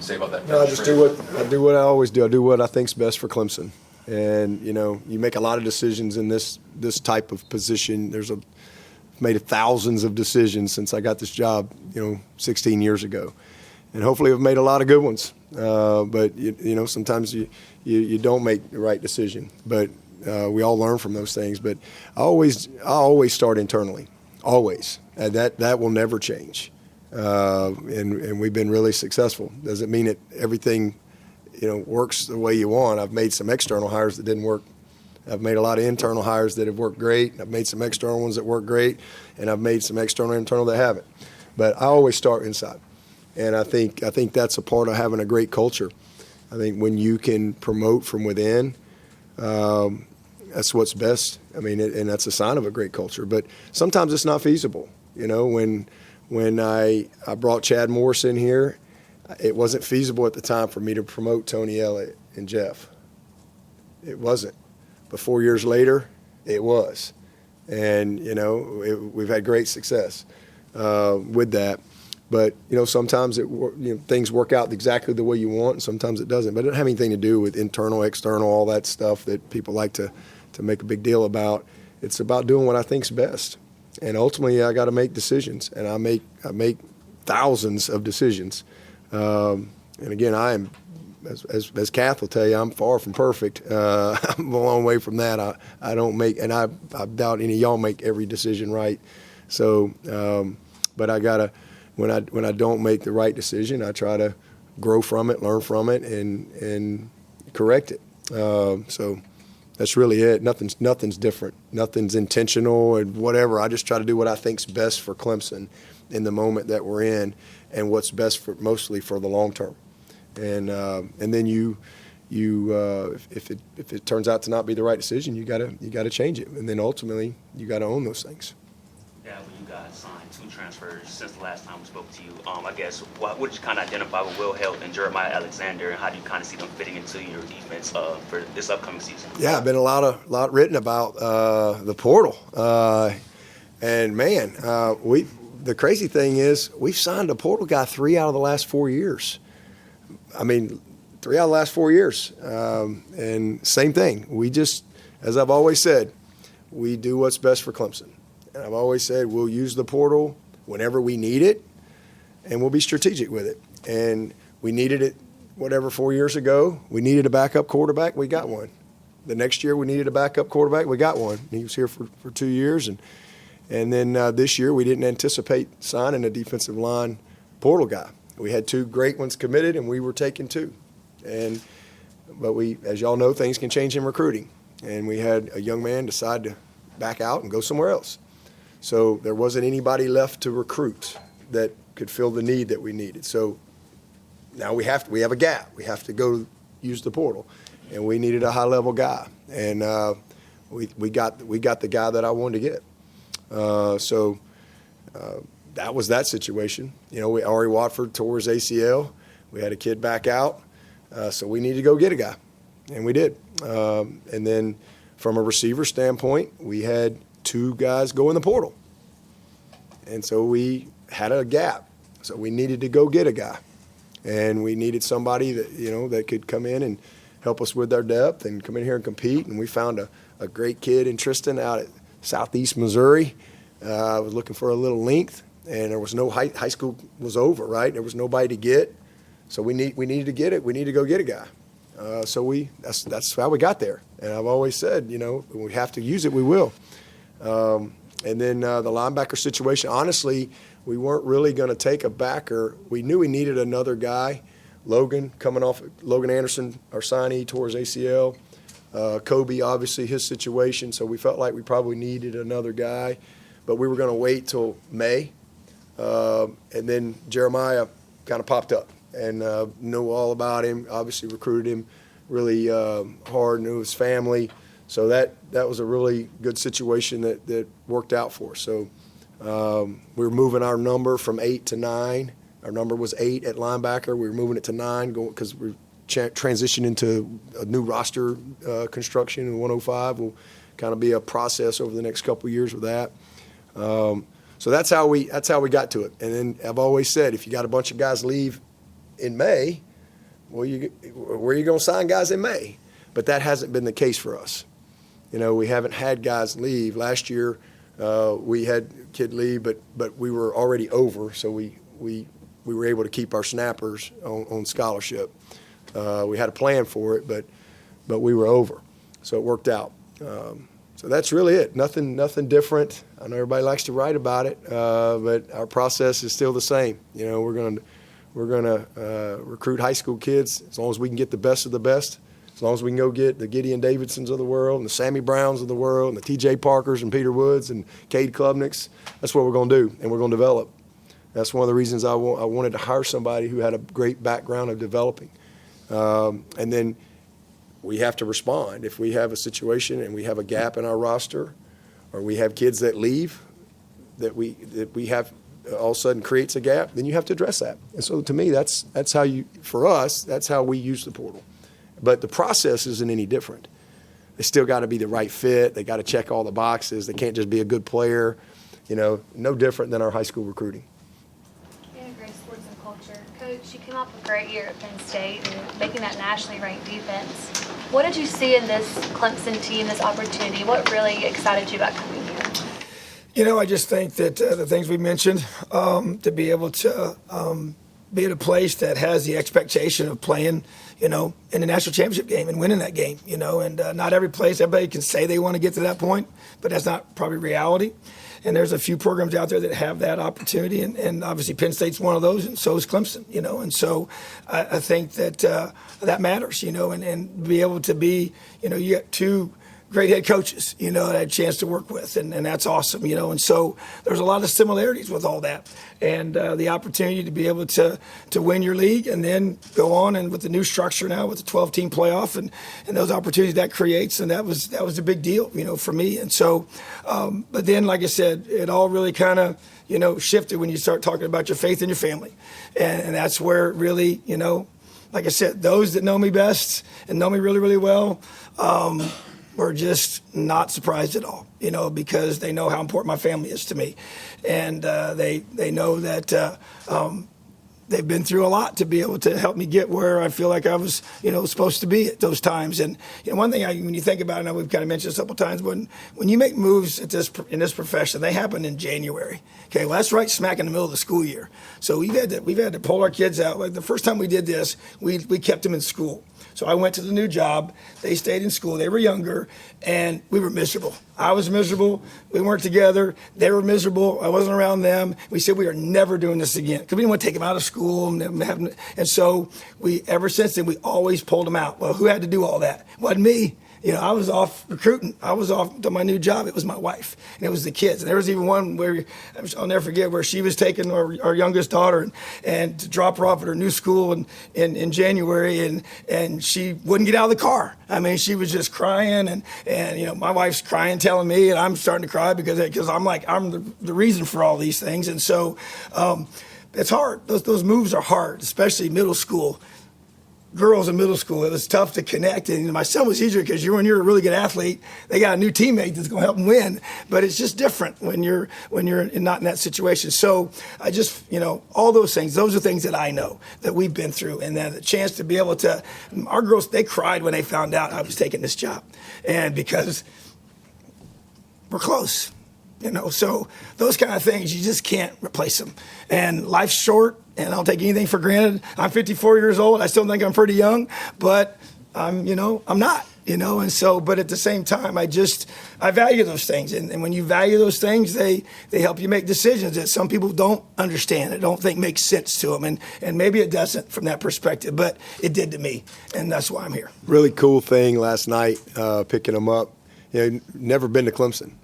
say about that? No, I just do what I always do. I do what I think's best for Clemson. And, you make a lot of decisions in this type of position. Made thousands of decisions since I got this job, 16 years ago. And hopefully I've made a lot of good ones. But, sometimes you don't make the right decision. But we all learn from those things. But I always start internally, always. And that will never change. And we've been really successful. Doesn't mean that everything works the way you want. I've made some external hires that didn't work. I've made a lot of internal hires that have worked great. I've made some external ones that work great, and I've made some external and internal that haven't. But I always start inside, and I think that's a part of having a great culture. I think when you can promote from within, that's what's best. I mean, and that's a sign of a great culture. But sometimes it's not feasible. When I brought Chad Morris in here, it wasn't feasible at the time for me to promote Tony Elliott and Jeff. It wasn't. But 4 years later, it was. And, we've had great success with that. But, sometimes things work out exactly the way you want, and sometimes it doesn't. But it doesn't have anything to do with internal, external, all that stuff that people like to make a big deal about. It's about doing what I think's best. And ultimately, I got to make decisions, and I make thousands of decisions. And again, I am, as Kath will tell you, I'm far from perfect. I'm a long way from that. I don't make, and I doubt any of y'all make every decision right. So, but I gotta, when I don't make the right decision, I try to grow from it, learn from it, and correct it. So that's really it. Nothing's different. Nothing's intentional and whatever. I just try to do what I think's best for Clemson in the moment that we're in, and what's best mostly for the long term. And then if it turns out to not be the right decision, you gotta change it, and then ultimately you gotta own those things. Yeah, when you guys signed 2 transfers since the last time we spoke to you, I guess what did you kind of identify with Will Helt and Jeremiah Alexander, and how do you kind of see them fitting into your defense for this upcoming season? Yeah, been a lot written about the portal, and man, the crazy thing is we've signed a portal guy 3 out of the last 4 years. I mean, 3 out of the last 4 years, and same thing. We just, as I've always said, we do what's best for Clemson. And I've always said we'll use the portal whenever we need it, and we'll be strategic with it. And we needed it, 4 years ago. We needed a backup quarterback. We got one. The next year we needed a backup quarterback. We got one. He was here for 2 years. And then this year we didn't anticipate signing a defensive line portal guy. We had 2 great ones committed, and we were taking 2. But as y'all know, things can change in recruiting. And we had a young man decide to back out and go somewhere else. So there wasn't anybody left to recruit that could fill the need that we needed. So now we have a gap. We have to go use the portal, and we needed a high-level guy. And we got the guy that I wanted to get. That was that situation. Ari Watford tore his ACL. We had a kid back out, so we needed to go get a guy, and we did. And then from a receiver standpoint, we had 2 guys go in the portal, and so we had a gap. So we needed to go get a guy, and we needed somebody that that could come in and help us with our depth and come in here and compete. And we found a great kid in Tristan out at Southeast Missouri. I was looking for a little length, and there was no high school was over, right? There was nobody to get, so we needed to get it. We needed to go get a guy. So that's how we got there. And I've always said, when we have to use it, we will. And then the linebacker situation, honestly, we weren't really going to take a backer. We knew we needed another guy. Logan Anderson, our signee, tore his ACL. Kobe, obviously, his situation. So we felt like we probably needed another guy. But we were going to wait till May. And then Jeremiah kind of popped up and knew all about him, obviously recruited him really hard, knew his family. So that was a really good situation that worked out for us. So we were moving our number from 8 to 9. Our number was 8 at linebacker. We were moving it to 9 because we're transitioning to a new roster construction in 105. Will kind of be a process over the next couple of years with that. So that's how we got to it. And then I've always said, if you got a bunch of guys leave in May, well, where are you going to sign guys in May? But that hasn't been the case for us. We haven't had guys leave. Last year, we had kid leave, but we were already over, so we were able to keep our snappers on scholarship. We had a plan for it, but we were over, so it worked out. So that's really it. Nothing different. I know everybody likes to write about it, but our process is still the same. We're going to recruit high school kids as long as we can get the best of the best. As long as we can go get the Gideon Davidsons of the world and the Sammy Browns of the world and the T.J. Parkers and Peter Woods and Cade Klubniks, that's what we're going to do, and we're going to develop. That's one of the reasons I wanted to hire somebody who had a great background of developing. And then we have to respond. If we have a situation and we have a gap in our roster, or we have kids that leave, that we have all of a sudden creates a gap, then you have to address that. And so to me, that's how for us, that's how we use the portal. But the process isn't any different. They still got to be the right fit. They got to check all the boxes. They can't just be a good player. No different than our high school recruiting. Great sports and culture. Coach, you came off a great year at Penn State and making that nationally ranked defense. What did you see in this Clemson team, this opportunity? What really excited you about coming here? I just think that the things we mentioned, to be able to be at a place that has the expectation of playing, in the national championship game and winning that game, and not every place, everybody can say they want to get to that point, but that's not probably reality. And there's a few programs out there that have that opportunity, and obviously Penn State's one of those, and so is Clemson, and so I think that that matters, and be able to be, you got two great head coaches, that I had a chance to work with, and that's awesome, and so there's a lot of similarities with all that, and the opportunity to be able to win your league and then go on, and with the new structure now with the 12-team playoff and those opportunities that creates, and that was a big deal, for me, and so, but then, like I said, it all really kind of, shifted when you start talking about your faith in your family, and that's where it really, like I said, those that know me best and know me really, really well, were just not surprised at all, because they know how important my family is to me. And they know that they've been through a lot to be able to help me get where I feel like I was, supposed to be at those times. And one thing when you think about it, I know we've kind of mentioned this a couple times, when you make moves in this profession, they happen in January. Okay, well, that's right smack in the middle of the school year. So we've had to pull our kids out. Like the first time we did this, we kept them in school. So I went to the new job. They stayed in school. They were younger, and we were miserable. I was miserable. We weren't together. They were miserable. I wasn't around them. We said we are never doing this again because we didn't want to take them out of school. And so ever since then, we always pulled them out. Well, who had to do all that? It wasn't me. I was off recruiting. I was off to my new job. It was my wife, and it was the kids. And there was even one where I'll never forget where she was taking our youngest daughter and to drop her off at her new school in January, and she wouldn't get out of the car. I mean, she was just crying, and my wife's crying, telling me, and I'm starting to cry because I'm like I'm the reason for all these things, and so it's hard. Those moves are hard, especially middle school. Girls in middle school, it was tough to connect, and my son was easier because when you're a really good athlete, they got a new teammate that's going to help them win. But it's just different when you're not in that situation. So I just, all those things, those are things that I know that we've been through, and then the chance to be able to, our girls, they cried when they found out I was taking this job, and because we're close. So those kind of things, you just can't replace them. And life's short, and I don't take anything for granted. I'm 54 years old. I still think I'm pretty young, but I'm not, and so, but at the same time, I value those things. And when you value those things, they help you make decisions that some people don't understand and don't think makes sense to them. And maybe it doesn't from that perspective, but it did to me. And that's why I'm here. Really cool thing last night, picking them up. Never been to Clemson.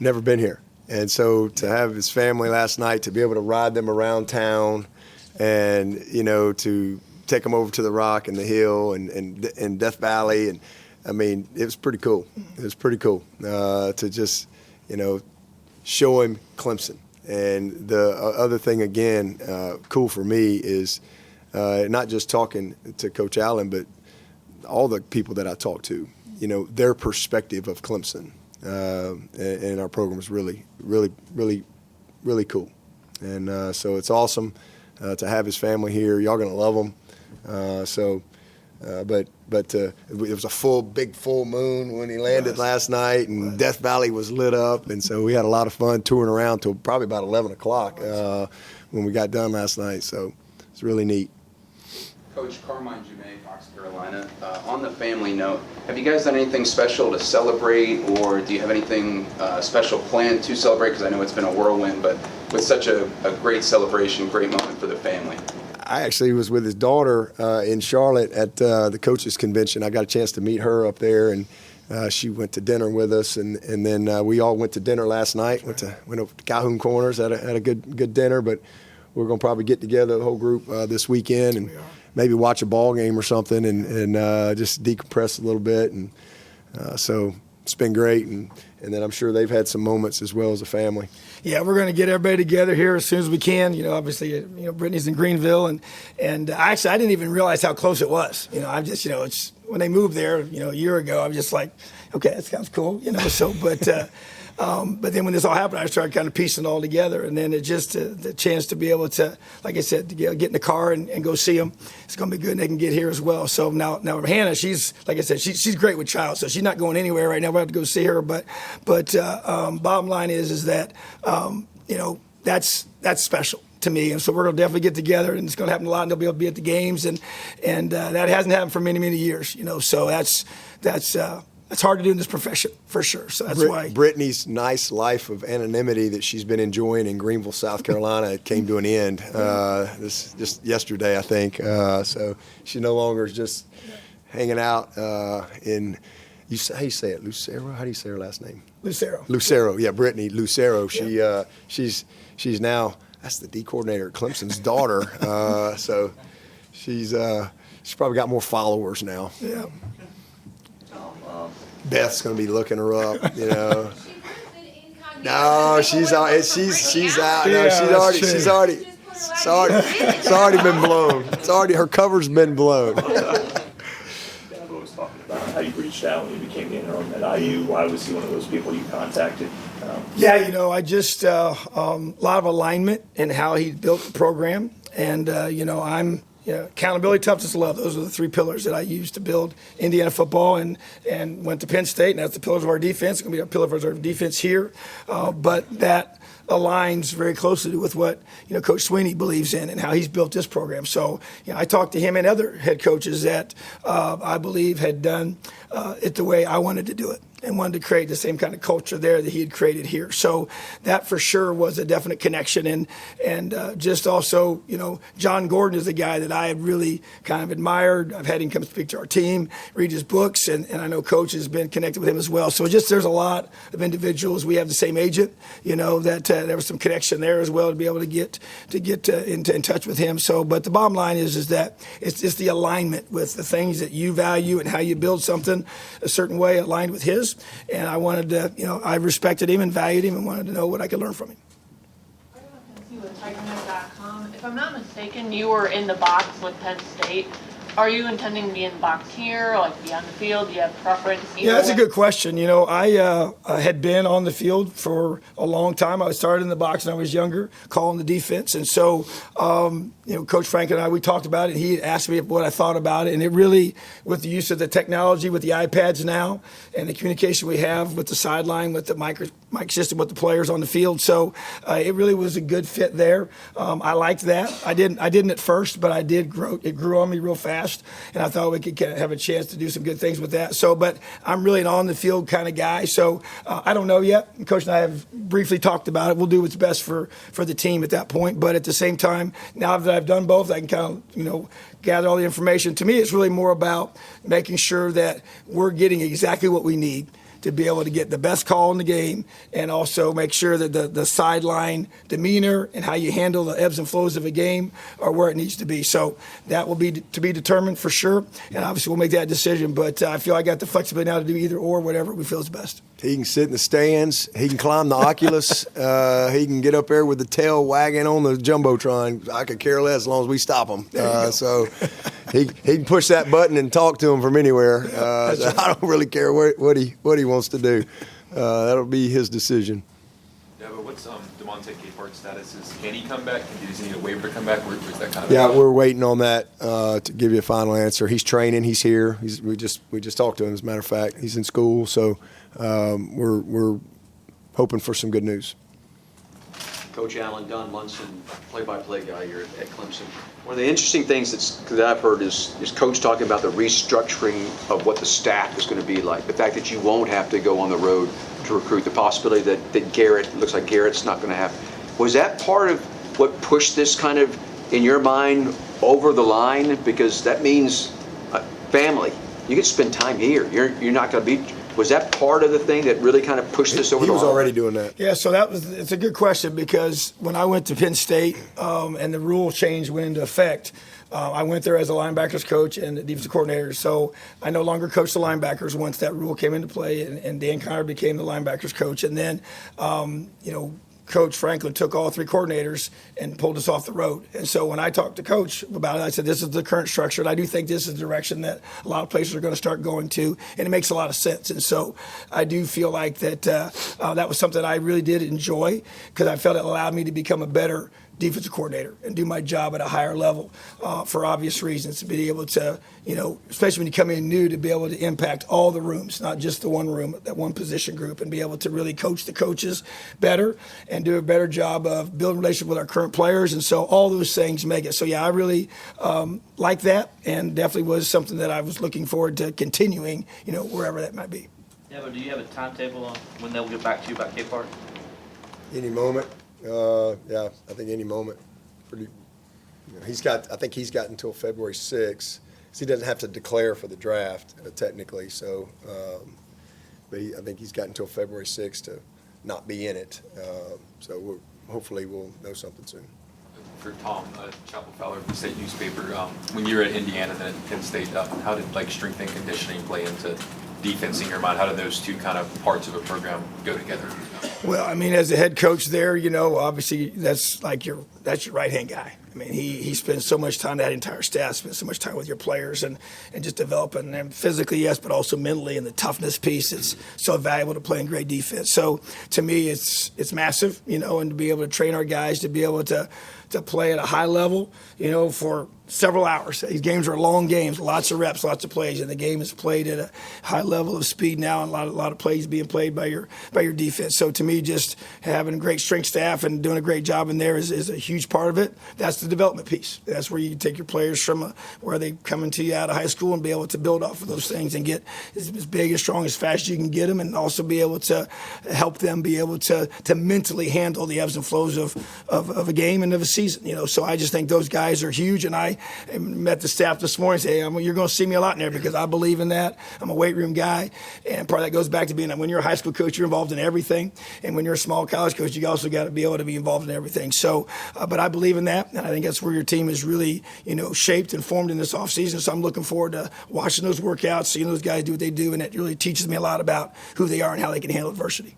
Never been here. And so to have his family last night, to be able to ride them around town and, to take them over to the Rock and the Hill and Death Valley. And, I mean, it was pretty cool. It was pretty cool to just, show him Clemson. And the other thing, again, cool for me is not just talking to Coach Allen, but all the people that I talk to, their perspective of Clemson. And our program is really, really, really, really cool. And so it's awesome to have his family here. Y'all going to love him. But it was a big full moon when he landed last night, and Death Valley was lit up, and so we had a lot of fun touring around till probably about 11 o'clock when we got done last night. So it's really neat. Coach Carmine Jume, Fox Carolina. On the family note, have you guys done anything special to celebrate, or do you have anything special planned to celebrate? Because I know it's been a whirlwind, but with such a great celebration, great moment for the family. I actually was with his daughter in Charlotte at the coaches convention. I got a chance to meet her up there, and she went to dinner with us, and then we all went to dinner last night. Went over to Calhoun Corners, had a good dinner, but we're gonna probably get together the whole group this weekend and maybe watch a ball game or something and just decompress a little bit, and so it's been great, and then I'm sure they've had some moments as well as a family. Yeah, we're going to get everybody together here as soon as we can. Obviously, Brittany's in Greenville, and I didn't even realize how close it was. I'm just, it's when they moved there, a year ago, I'm just like, okay, that sounds cool, So, but then when this all happened, I started kind of piecing it all together, and then it just the chance to be able to, like I said, to get in the car and go see them. It's going to be good, and they can get here as well. So now Hannah, she's, like I said, she's great with child, so she's not going anywhere right now. We have to go see her, but bottom line is that that's special to me, and so we're going to definitely get together, and it's going to happen a lot, and they'll be able to be at the games, and that hasn't happened for many years, So that's hard to do in this profession, for sure. So that's why Brittany's nice life of anonymity that she's been enjoying in Greenville, South Carolina, it came to an end this just yesterday, I think. So she no longer is just hanging out in. How you say it? Lucero? How do you say her last name? Lucero. Yeah, Brittany Lucero. She's now, that's the D coordinator at Clemson's daughter. So she's probably got more followers now. Yeah. Beth's gonna be looking her up, No, she's out. No, it's already been blown. Her cover's been blown. I've always talked about how you reached out when you became the interim at IU. Why was he one of those people you contacted? I just a lot of alignment in how he built the program, and accountability, toughness, and love. Those are the three pillars that I used to build Indiana football, and went to Penn State, and that's the pillars of our defense. It's going to be a pillar of our defense here, but that aligns very closely with what Coach Sweeney believes in and how he's built this program. So I talked to him and other head coaches that I believe had done it the way I wanted to do it, and wanted to create the same kind of culture there that he had created here. So that for sure was a definite connection. And just also, John Gordon is a guy that I have really kind of admired. I've had him come speak to our team, read his books, and I know Coach has been connected with him as well. So just there's a lot of individuals. We have the same agent, that there was some connection there as well to be able to get in touch with him. So, but the bottom line is that it's just the alignment with the things that you value and how you build something a certain way aligned with his. And I wanted to, I respected him and valued him and wanted to know what I could learn from him. I can see with TigerNet.com. If I'm not mistaken, you were in the box with Penn State. Are you intending to be in the box here, or be on the field? Do you have preference? Yeah, that's a good question. I had been on the field for a long time. I started in the box when I was younger, calling the defense. And so, Coach Frank and I, we talked about it. He asked me what I thought about it. And it really, with the use of the technology, with the iPads now, and the communication we have with the sideline, with the mic system, with the players on the field. So it really was a good fit there. I liked that. I didn't at first, but I did grow. It grew on me real fast. And I thought we could have a chance to do some good things with that. So, but I'm really an on-the-field kind of guy. So I don't know yet. Coach and I have briefly talked about it. We'll do what's best for the team at that point. But at the same time, now that I've done both, I can kind of, gather all the information. To me, it's really more about making sure that we're getting exactly what we need to be able to get the best call in the game, and also make sure that the sideline demeanor and how you handle the ebbs and flows of a game are where it needs to be. So that will be to be determined for sure, and obviously we'll make that decision. But I feel I got the flexibility now to do either or, whatever we feel is best. He can sit in the stands. He can climb the Oculus. He can get up there with the tail wagging on the Jumbotron. I could care less as long as we stop him. So he can push that button and talk to him from anywhere. So I don't really care what he wants to do. That'll be his decision. Yeah, but what's DeMond Devontae Capehart status is? Can he come back? Does he need a waiver to come back? Where's that kind of? Yeah, we're waiting on that to give you a final answer. He's training. He's here. We just talked to him. As a matter of fact, he's in school. So we're hoping for some good news. Coach Allen, Don Munson, play-by-play guy here at Clemson. One of the interesting things that I've heard is Coach talking about the restructuring of what the staff is going to be like. The fact that you won't have to go on the road to recruit, the possibility that Garrett, looks like Garrett's not going to have. Was that part of what pushed this kind of, in your mind, over the line? Because that means family. You get to spend time here. You're not going to be. Was that part of the thing that really kind of pushed this over the line? He was already doing that. Yeah, so it's a good question, because when I went to Penn State and the rule change went into effect, I went there as a linebackers coach and the defensive coordinator. So I no longer coached the linebackers once that rule came into play, and Dan Connor became the linebackers coach. And then, Coach Franklin took all three coordinators and pulled us off the road. And so when I talked to Coach about it, I said, this is the current structure, and I do think this is the direction that a lot of places are going to start going to, and it makes a lot of sense. And so I do feel like that that was something I really did enjoy, because I felt it allowed me to become a better defensive coordinator and do my job at a higher level for obvious reasons, to be able to, especially when you come in new, to be able to impact all the rooms, not just the one room, that one position group, and be able to really coach the coaches better and do a better job of building relationship with our current players. And so all those things make it. So, yeah, I really like that, and definitely was something that I was looking forward to continuing, wherever that might be. Yeah, but do you have a timetable on when they'll get back to you about Capehart? Any moment. Yeah, I think any moment. I think he's got until February 6th. So he doesn't have to declare for the draft technically. So, but I think he's got until February 6th to not be in it. So hopefully we'll know something soon. For Tom, Chapel Fowler, the state newspaper, when you were at Indiana and then Penn State, how did strength and conditioning play into defense in your mind? How do those two kind of parts of a program go together? Well, I mean, as a head coach there, obviously that's your right-hand guy. I mean, he spends so much time, that entire staff spends so much time with your players and just developing them physically, yes, but also mentally, and the toughness piece is so valuable to playing great defense. So to me, it's massive, and to be able to train our guys to be able to play at a high level, for several hours. These games are long games, lots of reps, lots of plays, and the game is played at a high level of speed now, and a lot of plays being played by your defense. So to me, just having a great strength staff and doing a great job in there is a huge part of it. That's the development piece. That's where you take your players from where they come into you out of high school and be able to build off of those things and get as big, as strong, as fast as you can get them, and also be able to help them be able to mentally handle the ebbs and flows of a game and of a season. So I just think those guys are huge, and I met the staff this morning and say, hey, you're going to see me a lot in there, because I believe in that. I'm a weight room guy, and part of that goes back to being when you're a high school coach, you're involved in everything, and when you're a small college coach, you also got to be able to be involved in everything. So, but I believe in that, and I think that's where your team is really, shaped and formed in this offseason. So I'm looking forward to watching those workouts, seeing those guys do what they do, and it really teaches me a lot about who they are and how they can handle adversity.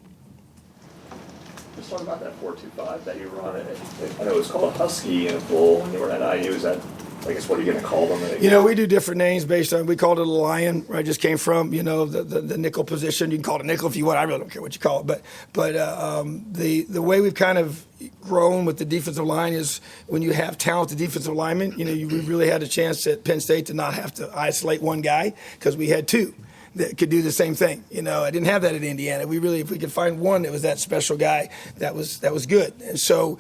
Let's talk about that 4-2-5 that you run. I know it was called a Husky and a Bull when you were at IU. Is that, I guess, what are you going to call them? We do different names based on, we called it a Lion, where I just came from, the nickel position. You can call it a nickel if you want. I really don't care what you call it. But the way we've kind of grown with the defensive line is when you have talented defensive linemen, we really had a chance at Penn State to not have to isolate one guy, because we had two that could do the same thing. I didn't have that at Indiana. If we could find one that was that special guy, that was good. And so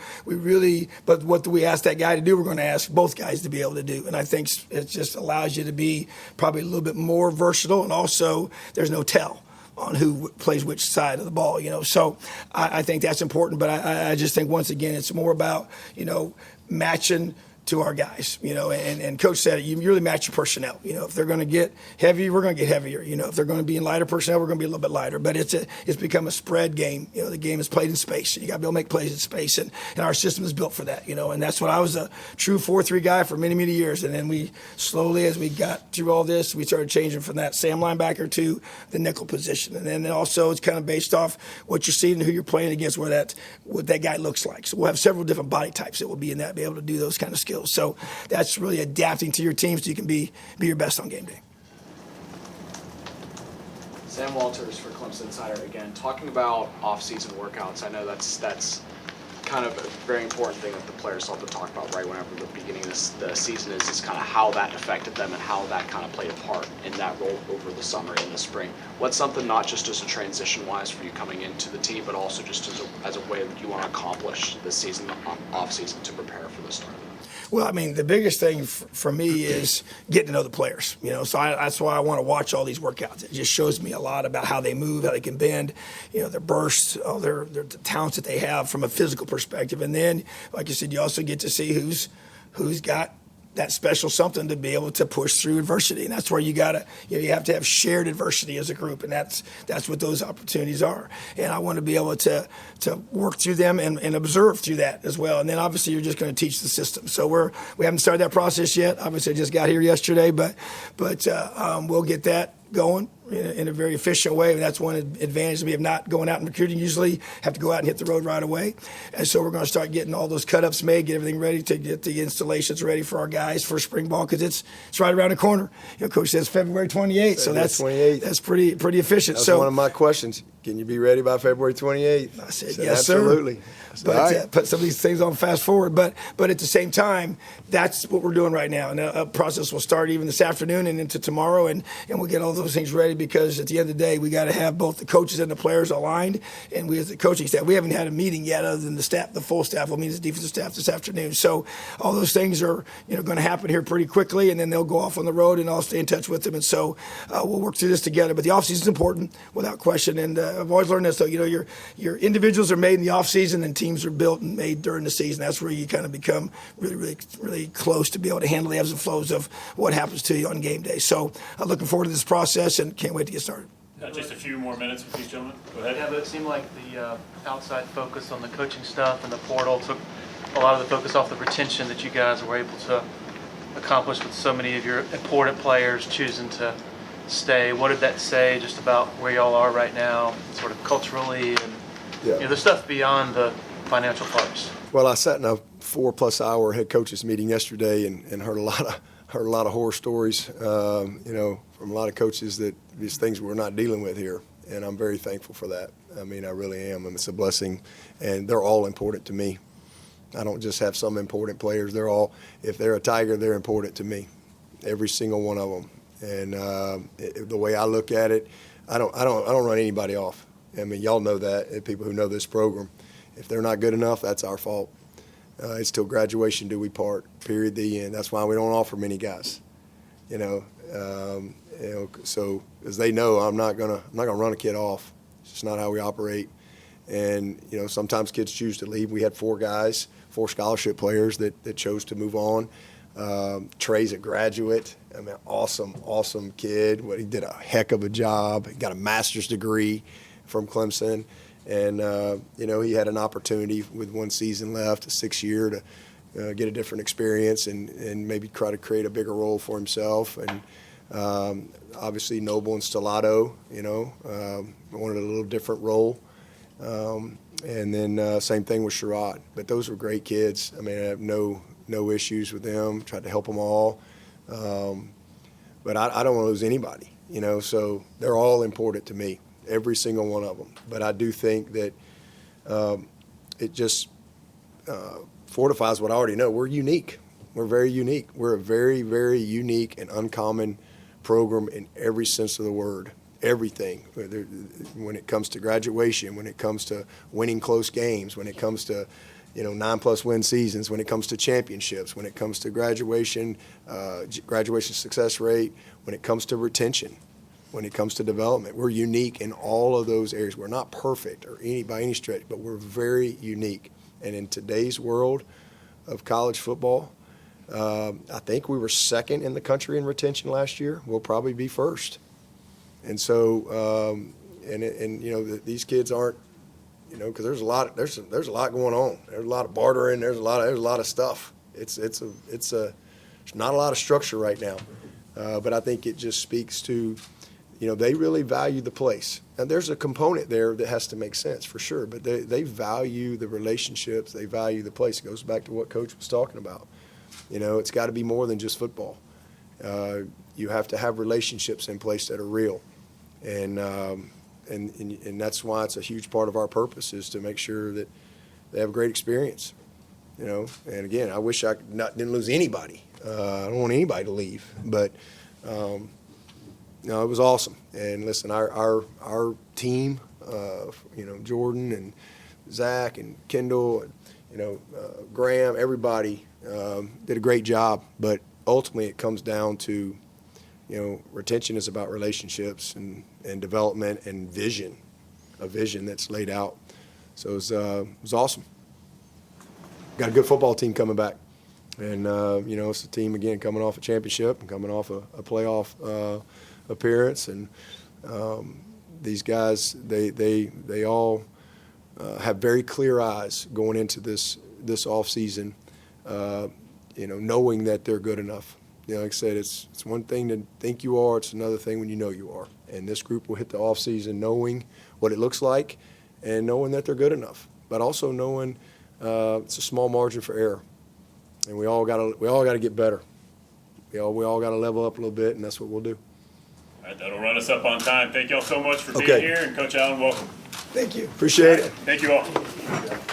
but what do we ask that guy to do? We're going to ask both guys to be able to do. And I think it just allows you to be probably a little bit more versatile, and also there's no tell on who plays which side of the ball, So I think that's important, but I just think, once again, it's more about, matching to our guys, and Coach said it, you really match your personnel. If they're going to get heavy, we're going to get heavier. If they're going to be in lighter personnel, we're going to be a little bit lighter. But it's become a spread game. The game is played in space. You got to be able to make plays in space, and our system is built for that. And that's what I was a true 4-3 guy for many, many years. And then we slowly, as we got through all this, we started changing from that Sam linebacker to the nickel position. And then also it's kind of based off what you're seeing and who you're playing against, what that guy looks like. So we'll have several different body types that will be in that, be able to do those kind of skills. So that's really adapting to your team so you can be your best on game day. Sam Walters for Clemson Insider again, talking about off-season workouts. I know that's kind of a very important thing that the players love to talk about right whenever the beginning of the season is kind of how that affected them and how that kind of played a part in that role over the summer and the spring. What's something not just as a transition-wise for you coming into the team, but also just as a way that you want to accomplish this season, off-season, to prepare for the start of it? Well, I mean, the biggest thing for me is getting to know the players, so that's why I want to watch all these workouts. It just shows me a lot about how they move, how they can bend, their bursts, all their the talents that they have from a physical perspective. And then, like you said, you also get to see who's got that special something to be able to push through adversity. And that's where you have to have shared adversity as a group. And that's what those opportunities are. And I want to be able to work through them and observe through that as well. And then obviously you're just going to teach the system. So we haven't started that process yet. Obviously I just got here yesterday, but we'll get that going in a very efficient way. And that's one advantage of not going out and recruiting. Usually have to go out and hit the road right away. And so we're going to start getting all those cut-ups made, get everything ready to get the installations ready for our guys for spring ball, because it's right around the corner. Coach says February 28th, so that's pretty efficient. That's one of my questions. Can you be ready by February 28th? I said, yes, sir. Absolutely. But put some of these things on fast forward. But at the same time, that's what we're doing right now. And a process will start even this afternoon and into tomorrow, and we'll get all those things ready, because at the end of the day, we got to have both the coaches and the players aligned. And we as the coaching staff, we haven't had a meeting yet other than the staff, the full staff. We'll meet as defensive staff this afternoon. So all those things are going to happen here pretty quickly, and then they'll go off on the road, and I'll stay in touch with them. And so we'll work through this together. But the offseason is important without question. And I've always learned this. So your individuals are made in the offseason, and teams are built and made during the season. That's where you kind of become really, really, really close to be able to handle the ebbs and flows of what happens to you on game day. So I'm looking forward to this process and can't wait to get started. Just a few more minutes with these gentlemen. Go ahead. Yeah, but it seemed like the outside focus on the coaching stuff and the portal took a lot of the focus off the retention that you guys were able to accomplish with so many of your important players choosing to stay. What did that say just about where y'all are right now, sort of culturally, and the stuff beyond the financial parts? Well, I sat in a 4+ hour head coaches meeting yesterday and heard a lot of horror stories, from a lot of coaches, that these things we're not dealing with here. And I'm very thankful for that. I mean, I really am. And it's a blessing. And they're all important to me. I don't just have some important players. They're all, if they're a Tiger, they're important to me. Every single one of them. And the way I look at it, I don't run anybody off. I mean, y'all know that, people who know this program. If they're not good enough, that's our fault. It's till graduation do we part, period, the end. That's why we don't offer many guys. So as they know, I'm not gonna run a kid off. It's just not how we operate. And sometimes kids choose to leave. We had 4 scholarship players that chose to move on. Trey's a graduate. I mean, awesome kid. He did a heck of a job. He got a master's degree from Clemson. And, he had an opportunity with 1 season left, a 6th year, to get a different experience and maybe try to create a bigger role for himself. And obviously Noble and Stellato, wanted a little different role. And then same thing with Sherrod. But those were great kids. I mean, I have no issues with them. Tried to help them all. But I don't want to lose anybody, so they're all important to me, every single one of them. But I do think that it just fortifies what I already know. We're unique. We're very unique. We're a very, very unique and uncommon program in every sense of the word. Everything, when it comes to graduation, when it comes to winning close games, when it comes to 9+ win seasons, when it comes to championships, when it comes to graduation success rate, when it comes to retention, when it comes to development. We're unique in all of those areas. We're not perfect by any stretch, but we're very unique. And in today's world of college football, I think we were 2nd in the country in retention last year. We'll probably be 1st. And so, these kids aren't, because there's a lot going on. There's a lot of bartering. There's a lot of stuff. It's not a lot of structure right now. But I think it just speaks to, they really value the place. And there's a component there that has to make sense for sure. But they value the relationships. They value the place. It goes back to what Coach was talking about. It's got to be more than just football. You have to have relationships in place that are real. And that's why it's a huge part of our purpose, is to make sure that they have a great experience. You know, and again, I wish I didn't lose anybody. I don't want anybody to leave, but you know, it was awesome. And listen, our team, you know, Jordan and Zach and Kendall and you know Graham, everybody did a great job. But ultimately, it comes down to, you know, retention is about relationships and development and vision, a vision that's laid out. So it was awesome. Got a good football team coming back. And, you know, it's a team, again, coming off a championship and coming off a playoff appearance. And these guys, they all have very clear eyes going into this offseason, you know, knowing that they're good enough. You know, like I said, it's one thing to think you are. It's another thing when you know you are. And this group will hit the offseason knowing what it looks like and knowing that they're good enough, but also knowing it's a small margin for error, and we all got to get better. We all got to level up a little bit, and that's what we'll do. All right, that'll run us up on time. Thank you all so much for being Okay. here, and Coach Allen, welcome. Thank you. Appreciate it. Thank you all.